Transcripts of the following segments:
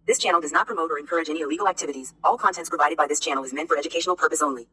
This channel does not promote or encourage any illegal activities. All contents provided by this channel is meant for educational purpose only.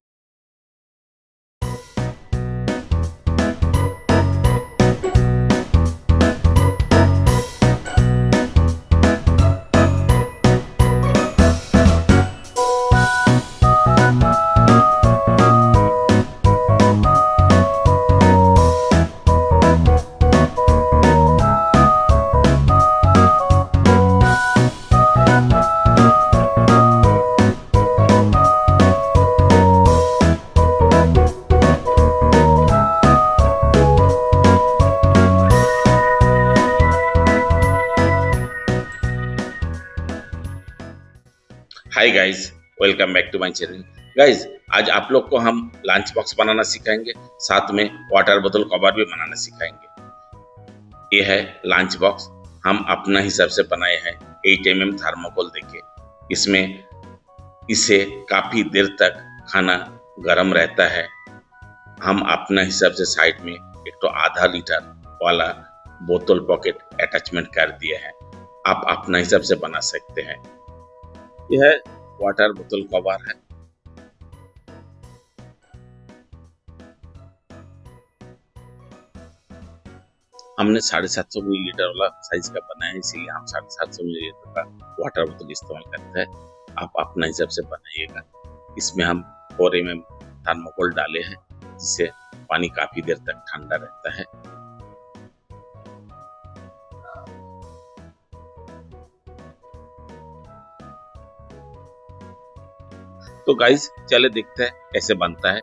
Hi guys, welcome back to my channel. Guys, आज आप लोग को हम lunch box बनाना सिखाएंगे, साथ में वाटर बोतल कवर भी बनाना सिखाएंगे। ये है लंच बॉक्स, हम अपना हिसाब से बनाए हैं 8 mm थर्मोकोल देके। इसमें इसे काफी देर तक खाना गर्म रहता है। हम अपना हिसाब से साइड में एक तो आधा लीटर वाला बोतल पॉकेट अटैचमेंट कर दिए हैं। आप अपना हिसाब से बना सकते हैं। यह वाटर बोतल कवर है। हमने 750 मिलीलीटर वाला साइज का बनाया है, इसीलिए हम 750 मिलीलीटर का वाटर बोतल इस्तेमाल करते हैं। आप अपना हिसाब से बनाइएगा। इसमें हम 4 mm थर्मोकोल डाले हैं, जिससे पानी काफी देर तक ठंडा रहता है। तो गाइस, चले देखते हैं कैसे बनता है।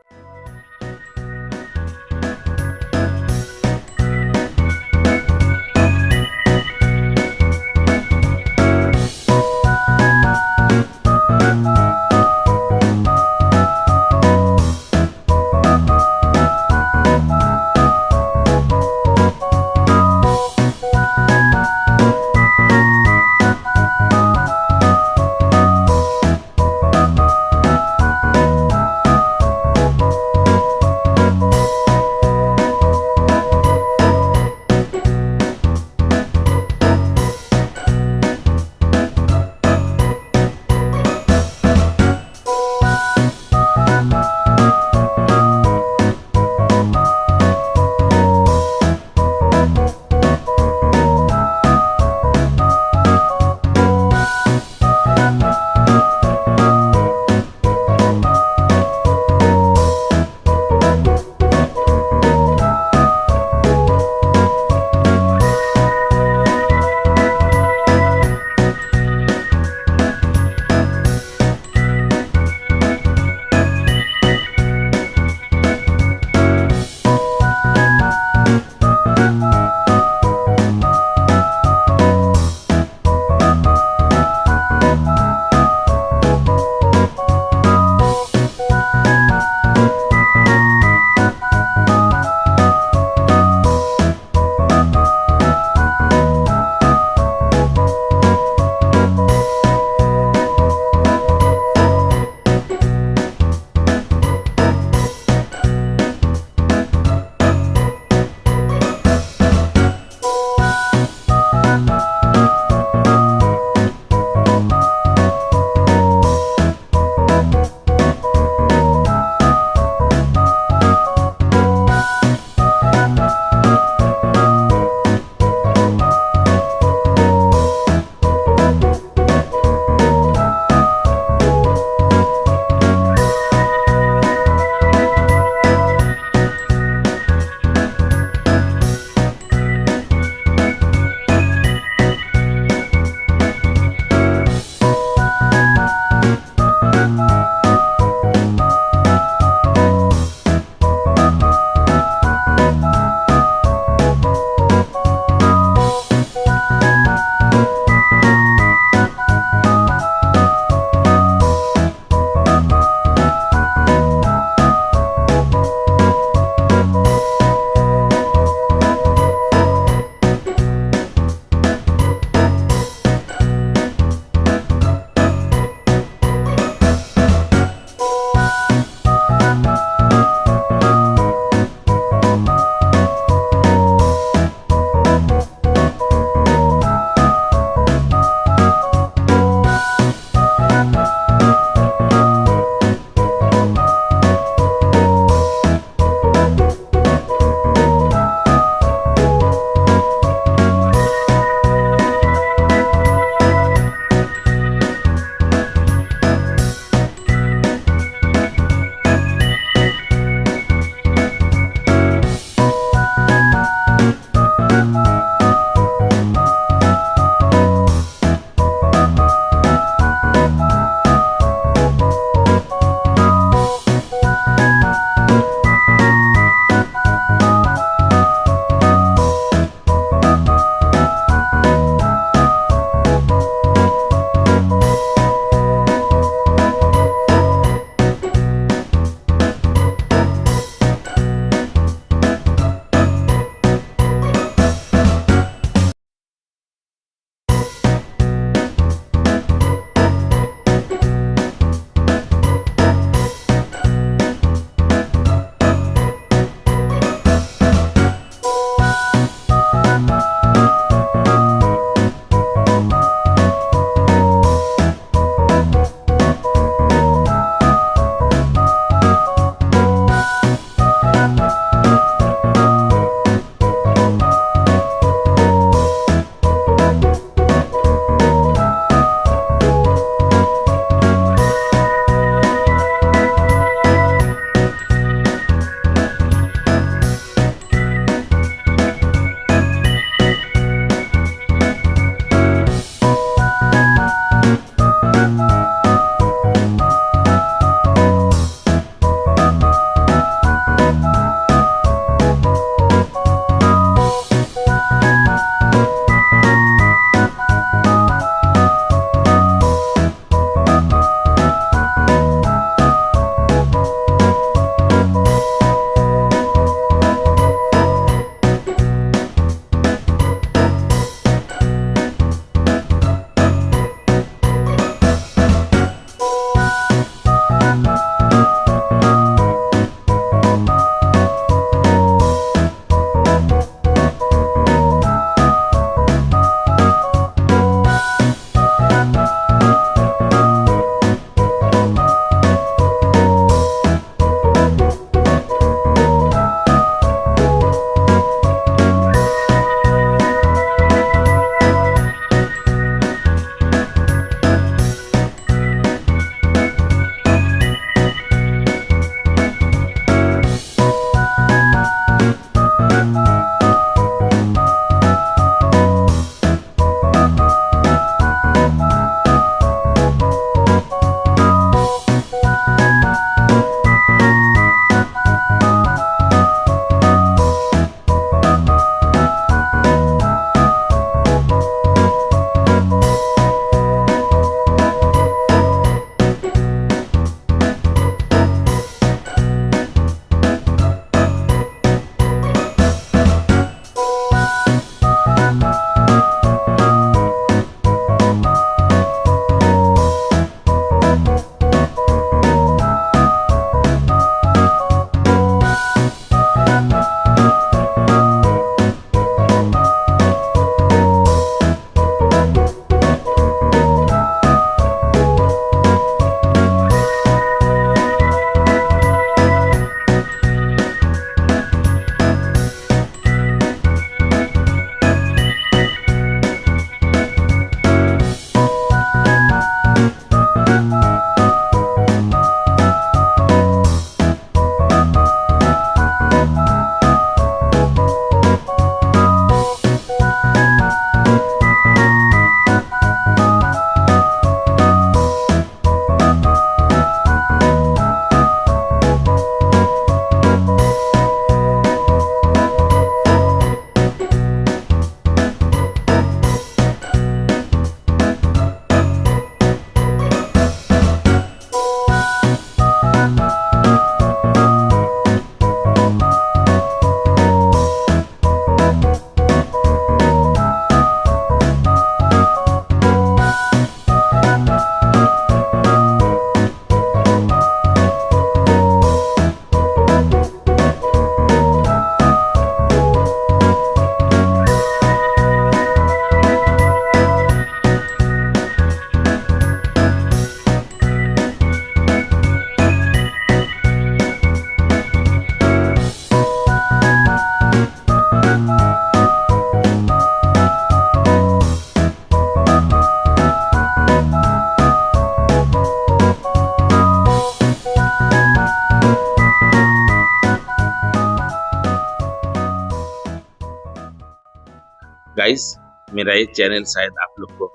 गाइस, मेरा ये चैनल शायद आप लोग को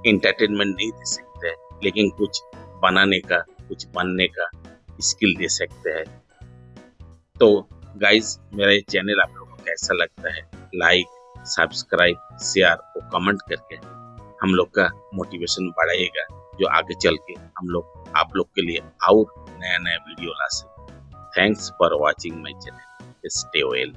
एंटरटेनमेंट नहीं दे सकते हैं, लेकिन कुछ बनाने का, कुछ बनने का स्किल दे सकते हैं। तो गाइस, मेरा ये चैनल आप लोग को कैसा लगता है, लाइक, सब्सक्राइब, शेयर और कमेंट करके हम लोग का मोटिवेशन बढ़ाएगा, जो आगे चल के हम लोग आप लोग के लिए और नया नया वीडियो ला सके। Thanks for watching my channel. Stay well.